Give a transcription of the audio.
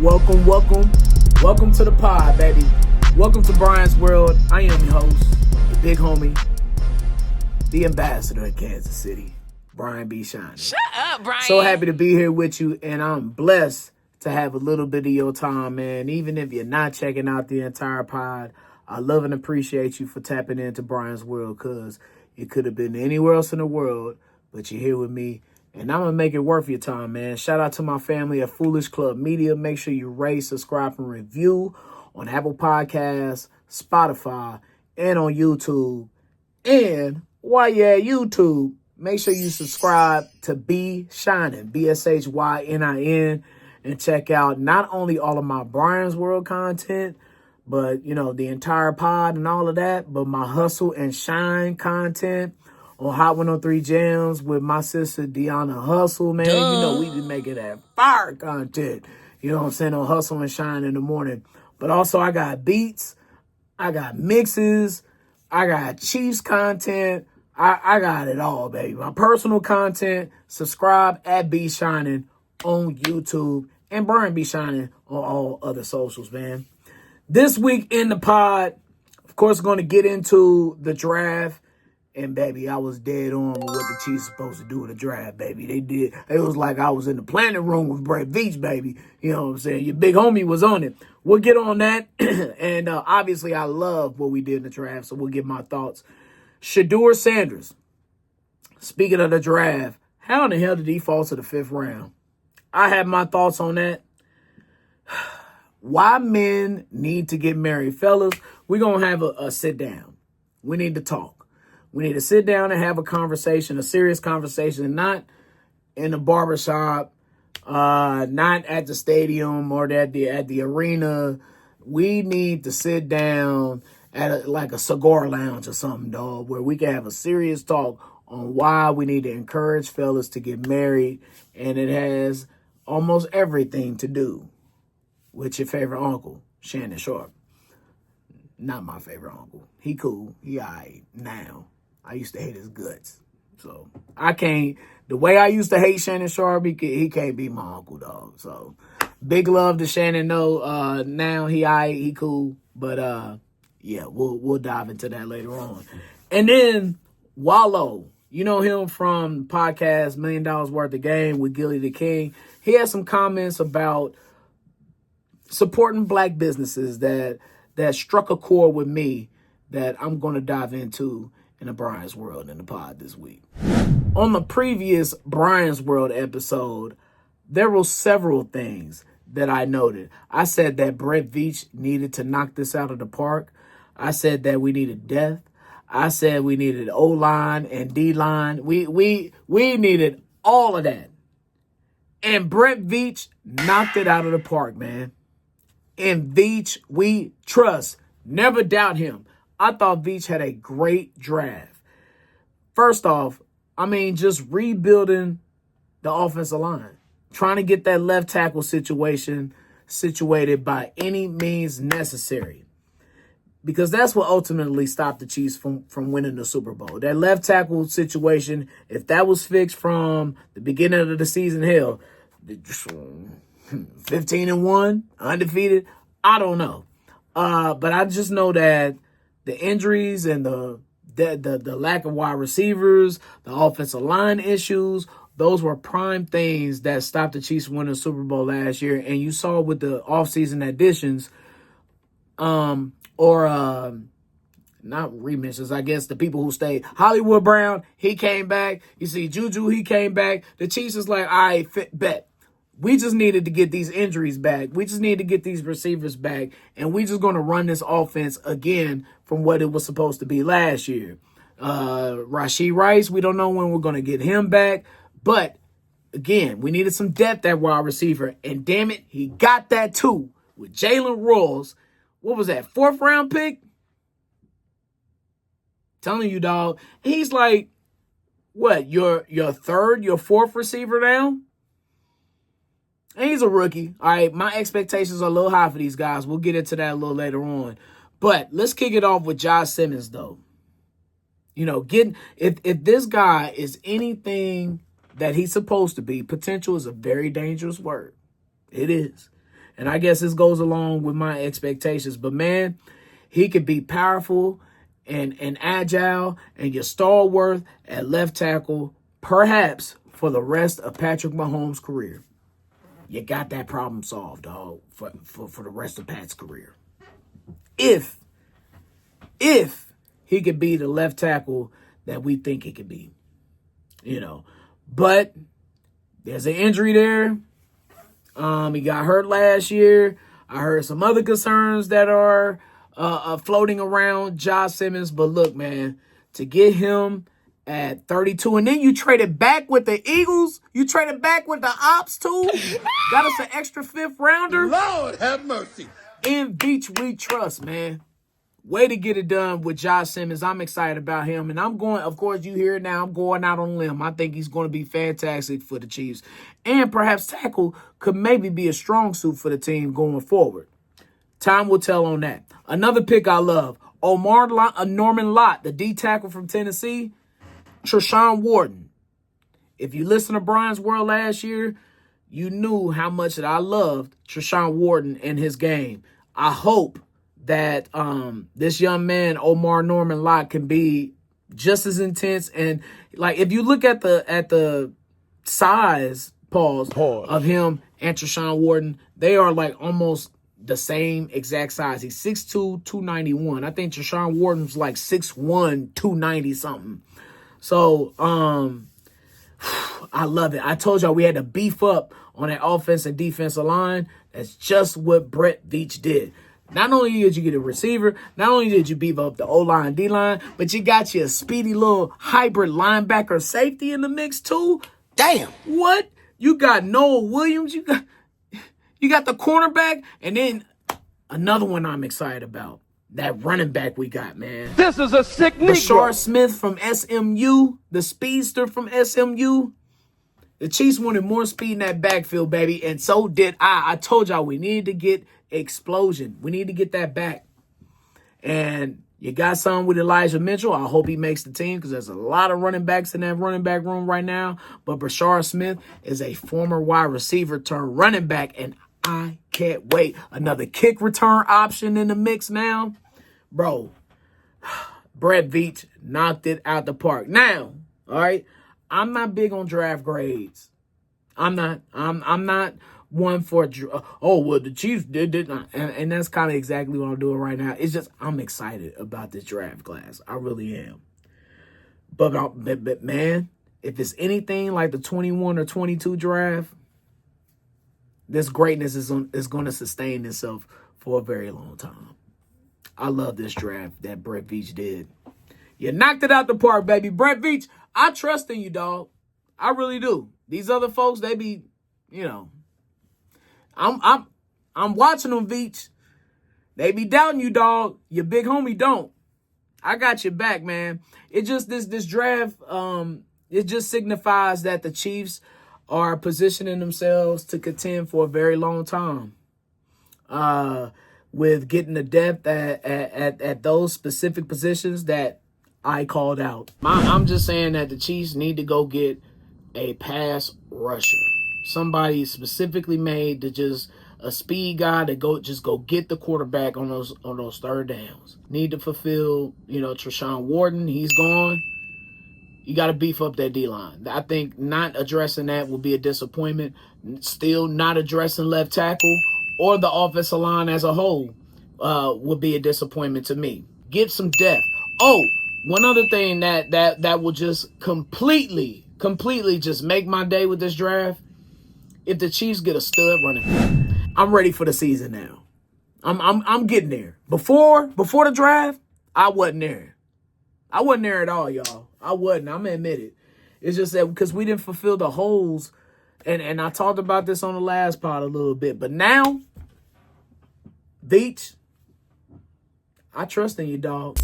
Welcome to the pod, baby. Welcome to Brian's World. I am your host, the big homie, the ambassador of Kansas City, Brian B. Shynin. Shut up, Brian. So happy to be here with you, and I'm blessed to have a little bit of your time, man. Even if you're not checking out the entire pod, I love and appreciate you for tapping into Brian's World, because it could have been anywhere else in the world, but you're here with me. And I'm going to make it worth your time, man. Shout out to my family at Foolish Club Media. Make sure you rate, subscribe, and review on Apple Podcasts, Spotify, and on YouTube. And while you're at YouTube, make sure you subscribe to Shynin, BSHYNIN, and check out not only all of my Brian's World content, but, you know, the entire pod and all of that, but my Hustle and Shine content on Hot 103 Jams with my sister Deanna Hustle, man. You know, we be making that fire content, you know what I'm saying, on Hustle and Shine in the morning. But also I got beats, I got mixes, I got Chiefs content, I got it all, baby. My personal content, subscribe at B Shynin on YouTube and Brian B Shynin on all other socials, man. This week in the pod, of course, going to get into the draft. And, baby, I was dead on with what the Chiefs supposed to do in the draft, baby. They did. It was like I was in the planning room with VEACH, baby. You know what I'm saying? Your big homie was on it. We'll get on that. And, obviously, I love what we did in the draft, so we'll give my thoughts. Shedeur Sanders, speaking of the draft, how in the hell did he fall to the 5th round? I have my thoughts on that. Why men need to get married. Fellas, we're going to have a sit down. We need to talk. We need to sit down and have a conversation, a serious conversation, not in the barbershop, not at the stadium or at the arena. We need to sit down at like a cigar lounge or something, dog, where we can have a serious talk on why we need to encourage fellas to get married. And it has almost everything to do with your favorite uncle, Shannon Sharpe. Not my favorite uncle. He cool. He all right now. I used to hate his guts. So I can't, the way I used to hate Shannon Sharpe, he can't be my uncle, dog. So big love to Shannon. No, now he all right, he cool. But yeah, we'll dive into that later on. And then Wallo, you know him from the podcast $1 Million Worth of Game with Gilly the King. He had some comments about supporting black businesses that struck a chord with me that I'm going to dive into in the Brian's World in the pod this week. On the previous Brian's World episode, there were several things that I noted. I said that VEACH needed to knock this out of the park. I said that we needed depth. I said we needed O-line and D-line. We needed all of that. And VEACH knocked it out of the park, man. In VEACH, we trust. Never doubt him. I thought VEACH had a great draft. First off, I mean, just rebuilding the offensive line. Trying to get that left tackle situation situated by any means necessary. Because that's what ultimately stopped the Chiefs from winning the Super Bowl. That left tackle situation, if that was fixed from the beginning of the season, hell, 15-1, undefeated, I don't know. But I just know that the injuries and the lack of wide receivers, the offensive line issues, those were prime things that stopped the Chiefs winning the Super Bowl last year. And you saw with the offseason additions, not remissions, I guess, the people who stayed. Hollywood Brown, he came back. You see Juju, he came back. The Chiefs is like, all right, bet. We just needed to get these injuries back. We just need to get these receivers back. And we just going to run this offense again from what it was supposed to be last year. Rashee Rice, we don't know when we're going to get him back. But, again, we needed some depth at wide receiver. And, damn it, he got that too with Jalen Rolls. What was that, 4th round pick? Telling you, dog. He's like, what, your 4th receiver now? And he's a rookie. All right, my expectations are a little high for these guys. We'll get into that a little later on. But let's kick it off with Josh Simmons, though. You know, if this guy is anything that he's supposed to be, potential is a very dangerous word. It is. And I guess this goes along with my expectations. But, man, he could be powerful and agile and your stalwart at left tackle, perhaps for the rest of Patrick Mahomes' career. You got that problem solved, dog, for the rest of Pat's career. If he could be the left tackle that we think he could be, But there's an injury there. He got hurt last year. I heard some other concerns that are floating around Josh Simmons. But look, man, to get him at 32, and then you traded back with the Eagles. You traded back with the Ops, too. Got us an extra 5th rounder. Lord have mercy. In VEACH we trust, man. Way to get it done with Josh Simmons. I'm excited about him. And I'm going, of course, you hear it now, I'm going out on a limb. I think he's going to be fantastic for the Chiefs. And perhaps tackle could maybe be a strong suit for the team going forward. Time will tell on that. Another pick I love, Norman Lott, the D tackle from Tennessee. Treshaun Wharton. If you listen to Brian's World last year, you knew how much that I loved Treshaun Wharton and his game. I hope that this young man, Norman Lott, can be just as intense. And like, if you look at the size, pause. Of him and Treshaun Wharton, they are like almost the same exact size. He's 6'2", 291. I think Treshaun Wharton's like 6'1", 290 something. So, I love it. I told y'all we had to beef up on that offense and defensive line. That's just what Brett Veach did. Not only did you get a receiver, not only did you beef up the O-line, D-line, but you got you a speedy little hybrid linebacker safety in the mix too. Damn. What? You got Noah Williams. You got the cornerback, and then another one I'm excited about. That running back we got, man. This is a sick Negro. Shedeur Smith from SMU, the speedster from SMU. The Chiefs wanted more speed in that backfield, baby, and so did I. I told y'all we needed to get explosion. We need to get that back. And you got something with Elijah Mitchell. I hope he makes the team because there's a lot of running backs in that running back room right now. But Shedeur Smith is a former wide receiver turned running back, and I can't wait. Another kick return option in the mix now. Bro, Brett Veach knocked it out the park. Now, all right, I'm not big on draft grades. I'm not one for, the Chiefs did not. And that's kind of exactly what I'm doing right now. It's just I'm excited about this draft class. I really am. But man, if it's anything like the 21 or 22 draft, this greatness is going to sustain itself for a very long time. I love this draft that Brett Veach did. You knocked it out the park, baby. Brett Veach, I trust in you, dog. I really do. These other folks, they be, I'm watching them, Veach. They be doubting you, dog. Your big homie don't. I got your back, man. It just this draft, it just signifies that the Chiefs are positioning themselves to contend for a very long time. With getting the depth at those specific positions that I called out. I'm just saying that the Chiefs need to go get a pass rusher. Somebody specifically made to just a speed guy to go get the quarterback on those third downs. Need to fulfill, Treshaun Wharton, he's gone. You got to beef up that D-line. I think not addressing that will be a disappointment. Still not addressing left tackle or the offensive line as a whole would be a disappointment to me. Get some depth. Oh, one other thing that will just completely just make my day with this draft, if the Chiefs get a stud running back. I'm ready for the season now. I'm getting there. Before the draft, I wasn't there. I wasn't there at all, y'all. I wasn't. I'm going to admit it. It's just that because we didn't fulfill the holes, and I talked about this on the last pod a little bit, but now, Veach, I trust in you, dog.